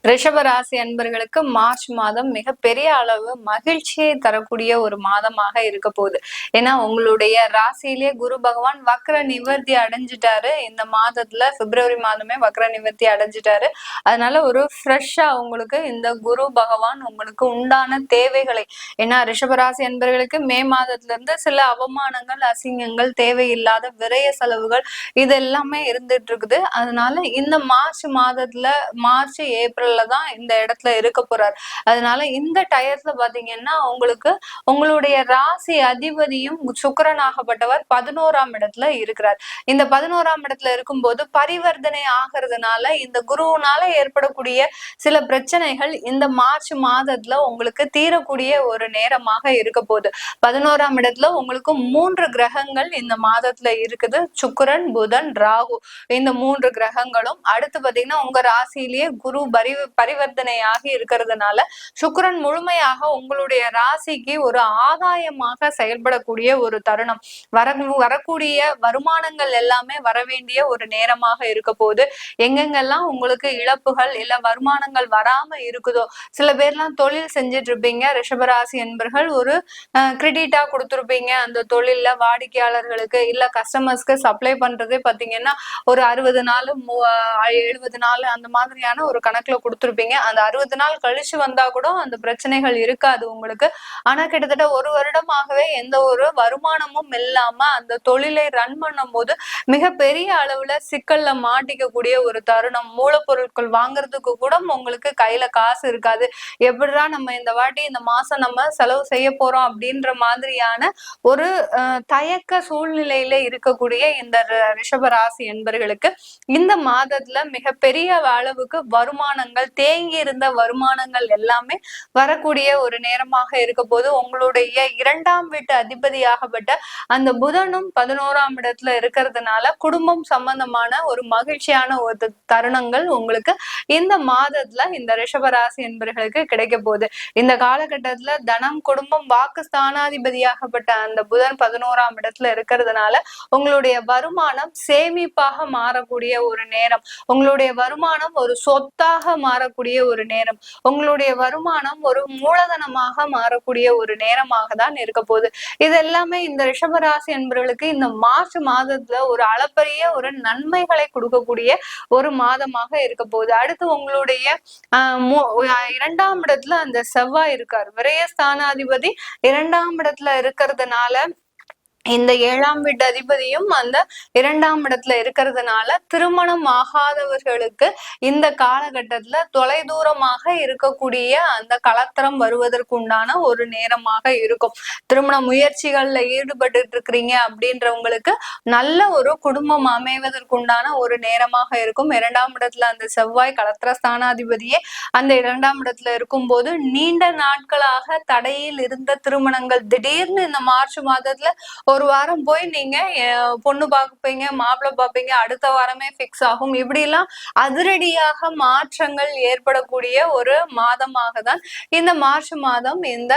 ரிஷபராசி அன்பர்களுக்கு மார்ச் மாதம் மிகப்பெரிய அளவு மகிழ்ச்சியை தரக்கூடிய ஒரு மாதமாக இருக்க போகுது. ஏன்னா உங்களுடைய ராசியிலே குரு பகவான் வக்ர நிவர்த்தி அடைஞ்சிட்டாரு. இந்த மாதத்துல பிப்ரவரி மாதமே வக்ர நிவர்த்தி அடைஞ்சிட்டாரு. அதனால ஒரு ஃப்ரெஷ்ஷா உங்களுக்கு இந்த குரு பகவான் உங்களுக்கு உண்டான தேவைகளை, ஏன்னா ரிஷபராசி அன்பர்களுக்கு மே மாதத்துல இருந்து சில அவமானங்கள், அசிங்கங்கள், தேவையில்லாத விரய செலவுகள் இது எல்லாமே இருந்துட்டு இருக்குது. அதனால இந்த மார்ச் மாதத்துல மார்ச் ஏப்ரல் தான் இந்த இடத்துல இருக்க போறார். அதனால இந்த டயத்துல பாத்தீங்கன்னா உங்களுக்கு உங்களுடைய ராசி அதிபதியும் சுக்கிரனாகப்பட்டவர் 11ஆம் இடத்துல இருக்கிறார். இந்த 11ஆம் இடத்துல இருக்கும்போது பரிவர்த்தனை ஆகிறதுனால இந்த குருவினால ஏற்படக்கூடிய சில பிரச்சனைகள் இந்த மார்ச் மாதத்துல உங்களுக்கு தீரக்கூடிய ஒரு நேரமாக இருக்க போகுது. 11ஆம் இடத்துல உங்களுக்கு 3 கிரகங்கள் இந்த மாதத்துல இருக்குது. சுக்கிரன், புதன், ராகு, இந்த 3 கிரகங்களும். அடுத்து பாத்தீங்கன்னா உங்க ராசியிலேயே குரு பரிவர்த்தனையாகி இருக்கிறதுனால சுக்கிரன் முழுமையாக உங்களுடைய ராசிக்கு ஒரு ஆதாயமாக செயல்படக்கூடிய ஒரு தருணம். வரக்கூடிய வருமானங்கள் எல்லாமே வரவேண்டிய ஒரு நேரமாக இருக்க போது. எங்கெங்கெல்லாம் உங்களுக்கு இழப்புகள் இல்ல வருமானங்கள் வராம இருக்குதோ, சில பேர்லாம் தொழில் செஞ்சுட்டு இருப்பீங்க ரிஷபராசி என்பர்கள், ஒரு கிரெடிட்டா கொடுத்துருப்பீங்க அந்த தொழில்ல வாடிக்கையாளர்களுக்கு இல்ல கஸ்டமர்ஸ்க்கு சப்ளை பண்றதே பாத்தீங்கன்னா ஒரு 60 நாள் 70 நாள் அந்த மாதிரியான ஒரு கணக்குல கொடுத்துருப்பீங்க. அந்த 60 நாள் கழிச்சு வந்தா கூட அந்த பிரச்சனைகள் இருக்காது உங்களுக்கு. ஆனா கிட்டத்தட்ட ஒரு வருடமாகவே எந்த ஒரு வருமானமும் இல்லாம அந்த தொழிலை ரன் பண்ணும் போது மிகப்பெரிய அளவுல சிக்கல்ல மாட்டிக்கக்கூடிய ஒரு தருணம். மூலப்பொருட்கள் வாங்குறதுக்கு கூட உங்களுக்கு கையில காசு இருக்காது. எப்படிதான் நம்ம இந்த வாட்டி இந்த மாசம் நம்ம செலவு செய்ய போறோம் அப்படின்ற மாதிரியான ஒரு தயக்க சூழ்நிலையில இருக்கக்கூடிய இந்த ரிஷபராசி என்பர்களுக்கு இந்த மாதத்துல மிகப்பெரிய அளவுக்கு வருமானங்கள், தேங்கி இருந்த வருமானங்கள் எல்லாமே வரக்கூடிய ஒரு நேரமாக இருக்க போது. உங்களுடைய 2ஆம் வீட்டு அதிபதியாகப்பட்ட அந்த புதனும் 11ஆம் இடத்துல இருக்கிறதுனால குடும்பம் சம்பந்தமான ஒரு மகிழ்ச்சியான ஒரு தருணங்கள் உங்களுக்கு இந்த மாதத்துல இந்த ரிஷபராசி என்பர்களுக்கு கிடைக்க போகுது. இந்த காலகட்டத்துல தனம், குடும்பம், வாக்கு ஸ்தானாதிபதியாகப்பட்ட அந்த புதன் 11ஆம் இடத்துல இருக்கிறதுனால உங்களுடைய வருமானம் சேமிப்பாக மாறக்கூடிய ஒரு நேரம். உங்களுடைய வருமானம் ஒரு சொத்தாக மாறக்கூடிய ஒரு நேரம். உங்களுடைய வருமானம் ஒரு மூலதனமாக மாறக்கூடிய ஒரு நேரமாக தான் இருக்க போகுது. இது எல்லாமே இந்த ரிஷபராசி என்பவர்களுக்கு இந்த மார்ச் மாதத்துல ஒரு அளப்பரிய ஒரு நன்மைகளை கொடுக்கக்கூடிய ஒரு மாதமாக இருக்க போகுது. அடுத்து உங்களுடைய 2ஆம் இடத்துல அந்த செவ்வாய் இருக்கார். விரயஸ்தானாதிபதி 2ஆம் இடத்துல இருக்கிறதுனால இந்த 7ஆம் வீட்டு அதிபதியும் அந்த 2ஆம் இடத்துல இருக்கிறதுனால திருமணம் ஆகாதவர்களுக்கு இந்த காலகட்டத்துல தொலைதூரமாக இருக்கக்கூடிய அந்த கலத்தரம் வருவதற்குண்டான ஒரு நேரமாக இருக்கும். திருமண முயற்சிகள்ல ஈடுபட்டு இருக்கிறீங்க அப்படின்றவங்களுக்கு நல்ல ஒரு குடும்பம் அமைவதற்குண்டான ஒரு நேரமாக இருக்கும். 2ஆம் இடத்துல அந்த செவ்வாய் கலத்திர ஸ்தானாதிபதியே அந்த 2ஆம் இடத்துல இருக்கும் போது நீண்ட நாட்களாக தடையில் இருந்த திருமணங்கள் திடீர்னு இந்த மார்ச் மாதத்துல ஒரு வாரம் போய் நீங்க பொண்ணு பார்ப்பீங்க, மாப்பிள்ளை பார்ப்பீங்க, அடுத்த வாரமே பிக்ஸ் ஆகும். இப்படி எல்லாம் அதிரடியாக மாற்றங்கள் ஏற்படக்கூடிய ஒரு மாதமாக தான் இந்த மார்ச் மாதம் இந்த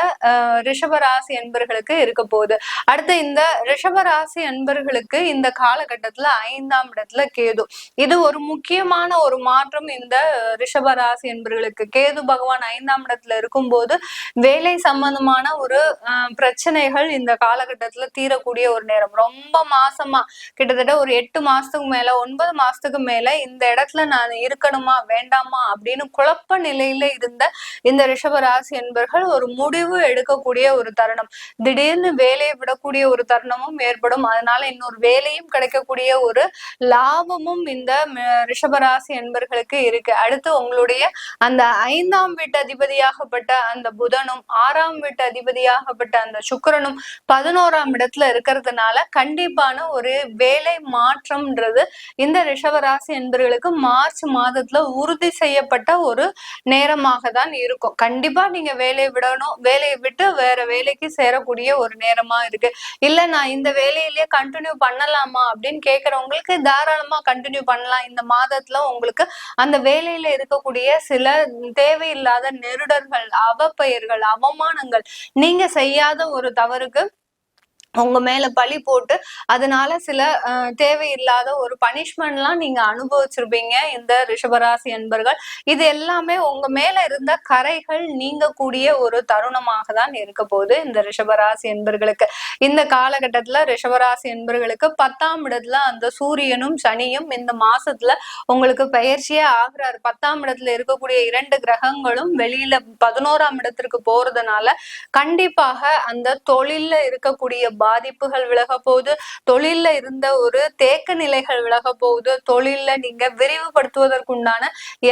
ரிஷபராசி என்பர்களுக்கு இருக்க போகுது. அடுத்து இந்த ரிஷபராசி என்பர்களுக்கு இந்த காலகட்டத்துல 5ஆம் இடத்துல கேது. இது ஒரு முக்கியமான ஒரு மாற்றம் இந்த ரிஷபராசி என்பர்களுக்கு. கேது பகவான் 5ஆம் இடத்துல இருக்கும்போது வேலை சம்பந்தமான ஒரு பிரச்சனைகள் இந்த காலகட்டத்துல தீரக்கூடிய ஒரு நேரம். ரொம்ப மாசமா கிட்டத்தட்ட ஒரு 8 மாசத்துக்கு மேல 9 மாசத்துக்கு மேல இந்த இடத்துல நான் இருக்கணுமா வேண்டாமா அப்படின்னு குழப்ப நிலையில இருந்த இந்த ரிஷபராசி என்பர்கள் ஒரு முடிவு எடுக்கக்கூடிய ஒரு தருணம். திடீர்னு வேலையை விடக்கூடிய ஒரு தருணமும் ஏற்படும். அதனால இன்னொரு வேலையும் கிடைக்கக்கூடிய ஒரு லாபமும் இந்த ரிஷபராசி என்பர்களுக்கு இருக்கு. அடுத்து உங்களுடைய அந்த 5ஆம் வீட்டு அதிபதியாகப்பட்ட அந்த புதனும் 6ஆம் வீட்டு அதிபதியாகப்பட்ட அந்த சுக்கிரனும் 11ஆம் இடத்துல இருக்கிறதுனால கண்டிப்பான ஒரு வேலை மாற்றம்ன்றது இந்த ரிஷபராசி என்பவர்களுக்கு மார்ச் மாதத்துல உறுதி செய்யப்பட்ட ஒரு நேரமாக தான் இருக்கும். கண்டிப்பா நீங்க வேலையை விடணும், வேலையை விட்டு வேற வேலைக்கு சேரக்கூடிய ஒரு நேரமா இருக்கு. இல்ல நான் இந்த வேலையிலேயே கண்டினியூ பண்ணலாமா அப்படின்னு கேட்கறவங்களுக்கு தாராளமா கண்டினியூ பண்ணலாம். இந்த மாதத்துல உங்களுக்கு அந்த வேலையில இருக்கக்கூடிய சில தேவையில்லாத நெருடர்கள், அவப்பெயர்கள், அவமானங்கள், நீங்க செய்யாத ஒரு தவறுக்கு உங்க மேல பழி போட்டு அதனால சில தேவையில்லாத ஒரு பனிஷ்மெண்ட்லாம் நீங்க அனுபவிச்சிருப்பீங்க இந்த ரிஷபராசி அன்பர்கள். இது எல்லாமே உங்க மேல இருந்த கரைகள் நீங்கக்கூடிய ஒரு தருணமாக தான் இருக்க போகுது இந்த ரிஷபராசி என்பர்களுக்கு. இந்த காலகட்டத்துல ரிஷபராசி என்பர்களுக்கு 10ஆம் இடத்துல அந்த சூரியனும் சனியும் இந்த மாசத்துல உங்களுக்கு பெயர்ச்சியே ஆகுறாரு. 10ஆம் இடத்துல இருக்கக்கூடிய 2 கிரகங்களும் வெளியில 11ஆம் இடத்திற்கு போறதுனால கண்டிப்பாக அந்த தொழில்ல இருக்கக்கூடிய பாதிப்புகள் விலக போகுது. தொழில்ல இருந்த ஒரு தேக்க நிலைகள் விலக போகுது. தொழில்ல நீங்க விரிவுபடுத்துவதற்குண்டான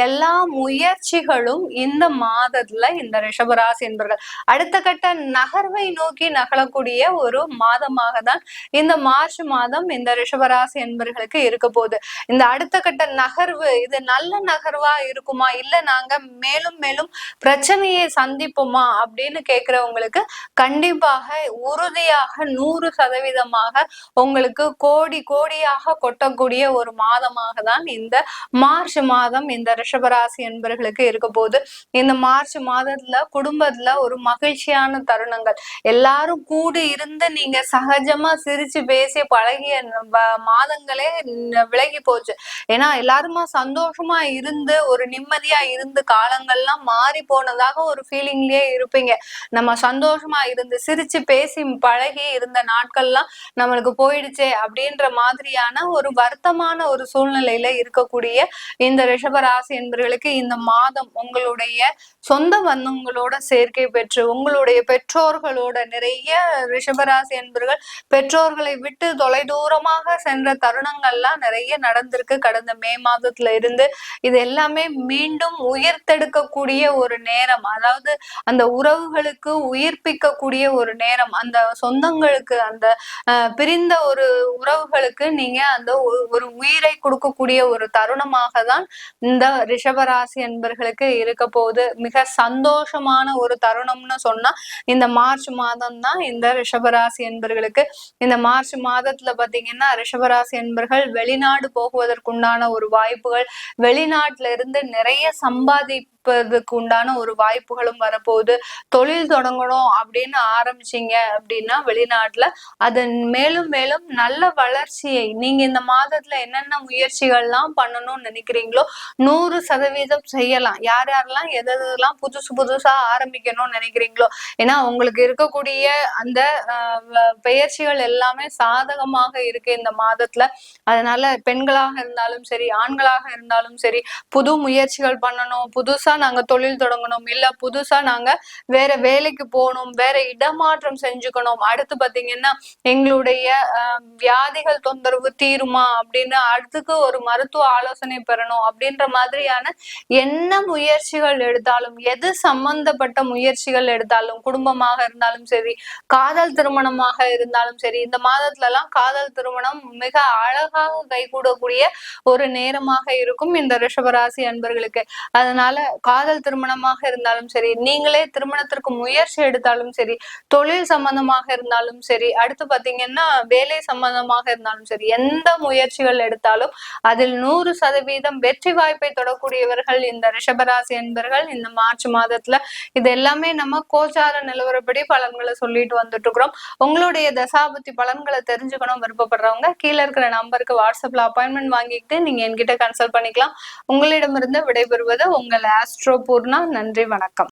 எல்லா முயற்சிகளும் இந்த மாதத்துல இந்த ரிஷபராசி என்பர்கள் அடுத்த கட்ட நகர்வை நோக்கி நகரக்கூடிய ஒரு மாதமாக தான் இந்த மார்ச் மாதம் இந்த ரிஷபராசி என்பர்களுக்கு இருக்க போகுது. இந்த அடுத்த கட்ட நகர்வு இது நல்ல நகர்வா இருக்குமா, இல்ல நாங்க மேலும் மேலும் பிரச்சனையை சந்திப்போமா அப்படின்னு கேக்குறவங்களுக்கு கண்டிப்பாக உறுதியாக 100% உங்களுக்கு கோடி கோடியாக கொட்டக்கூடிய ஒரு மாதமாக தான் இந்த மார்ச் மாதம் இந்த ரிஷபராசி என்பர்களுக்கு இருக்க போகுது. இந்த மார்ச் மாதத்துல குடும்பத்துல ஒரு மகிழ்ச்சியான தருணங்கள், எல்லாரும் கூடி இருந்து நீங்க சகஜமா சிரிச்சு பேசி பழகிய மாதங்களே விலகி போச்சு. ஏன்னா எல்லாருமா சந்தோஷமா இருந்து ஒரு நிம்மதியா இருந்து காலங்கள்லாம் மாறி போனதாக ஒரு ஃபீலிங்லயே இருப்பீங்க. நம்ம சந்தோஷமா இருந்து சிரிச்சு பேசி பழகி இருந்த நாட்கள்லாம் நம்மளுக்கு போயிடுச்சே அப்படின்ற மாதிரியான ஒரு வருத்தமான ஒரு சூழ்நிலையில இருக்கக்கூடிய இந்த ரிஷபராசி என்பவர்களுக்கு இந்த மாதம் உங்களுடைய சொந்த பந்தங்களோட சேர்க்கை பெற்று உங்களுடைய பெற்றோர்களோட நிறைய ரிஷபராசி என்பவர்கள் பெற்றோர்களை விட்டு தொலைதூரமாக சென்ற தருணங்கள்லாம் நிறைய நடந்திருக்கு கடந்த மே மாதத்துல இருந்து. இது எல்லாமே மீண்டும் உயிர்த்தெடுக்கக்கூடிய ஒரு நேரம், அதாவது அந்த உறவுகளுக்கு உயிர்ப்பிக்கக்கூடிய ஒரு நேரம், அந்த சொந்தங்களுக்கு அந்த பிரிந்த ஒரு உறவுகளுக்கு நீங்க அந்த ஒரு உயிரை கொடுக்கக்கூடிய ஒரு தருணமாக தான் இந்த ரிஷபராசி என்பர்களுக்கு இருக்க போகுது. மிக சந்தோஷமான ஒரு தருணம்னு சொன்னா இந்த மார்ச் மாதம் தான் இந்த ரிஷபராசி என்பர்களுக்கு. இந்த மார்ச் மாதத்துல பாத்தீங்கன்னா ரிஷபராசி என்பர்கள் வெளிநாடு போகுவதற்குண்டான ஒரு வாய்ப்புகள், வெளிநாட்டுல இருந்து நிறைய சம்பாதிப்பதற்கு உண்டான ஒரு வாய்ப்புகளும் வரப்போகுது. தொழில் தொடங்கணும் அப்படின்னு ஆரம்பிச்சீங்க அப்படின்னா வெளிநாட்டுல அதன் மேலும் மேலும் நல்ல வளர்ச்சியை நீங்க இந்த மாதத்துல என்னென்ன முயற்சிகள்லாம் பண்ணணும்னு நினைக்கிறீங்களோ 100% செய்யலாம். யார் யாரெல்லாம் எதெல்லாம் புதுசா ஆரம்பிக்கணும்னு நினைக்கிறீங்களோ, ஏன்னா உங்களுக்கு இருக்கக்கூடிய அந்த பெயர்ச்சிகள் எல்லாமே சாதகமாக இருக்கு இந்த மாதத்துல. அதனால பெண்களாக இருந்தாலும் சரி ஆண்களாக இருந்தாலும் சரி புது முயற்சிகள் பண்ணணும், புதுசா நாங்க தொழில் தொடங்கணும், இல்ல புதுசா நாங்க வேற வேலைக்கு போகணும், வேற இடமாற்றம் செஞ்சுக்கணும், அடுத்து பாத்தீங்கன்னா எங்களுடைய வியாதிகள் தொந்தரவு தீருமா அப்படின்னு அடுத்துக்கு ஒரு மருத்துவ ஆலோசனை பெறணும் அப்படின்ற மாதிரியான என்ன முயற்சிகள் எடுத்தாலும், எது சம்பந்தப்பட்ட முயற்சிகள் எடுத்தாலும், குடும்பமாக இருந்தாலும் சரி காதல் திருமணமாக இருந்தாலும் சரி, இந்த மாதத்துல எல்லாம் காதல் திருமணம் மிக அழகாக கைகூடக்கூடிய ஒரு நேரமாக இருக்கும் இந்த ரிஷபராசி அன்பர்களுக்கு. அதனால காதல் திருமணமாக இருந்தாலும் சரி, நீங்களே திருமணத்திற்கு முயற்சி எடுத்தாலும் சரி, தொழில் சம்பந்தமாக இருந்தாலும் சரி, அடுத்து பாத்தீங்கன்னா வேலை சம்பந்தமாக இருந்தாலும் சரி, எந்த முயற்சிகள் எடுத்தாலும் அதில் 100% வெற்றி வாய்ப்பை தொடக்கூடியவர்கள் இந்த ரிஷபராசி என்பர்கள் இந்த மார்ச் மாதத்துல. இது எல்லாமே நம்ம கோச்சார நிலவரப்படி பலன்களை சொல்லிட்டு வந்துட்டு இருக்கிறோம். உங்களுடைய தசாபுத்தி பலன்களை தெரிஞ்சுக்கணும் விருப்பப்படுறவங்க கீழே இருக்கிற நம்பருக்கு வாட்ஸ்அப்ல அப்பாயின்மெண்ட் வாங்கிக்கிட்டு நீங்க என்கிட்ட கன்சல்ட் பண்ணிக்கலாம். உங்களிடமிருந்து விடைபெறுவது உங்கள் ஆஸ்ட்ரோ பூர்ணா. நன்றி, வணக்கம்.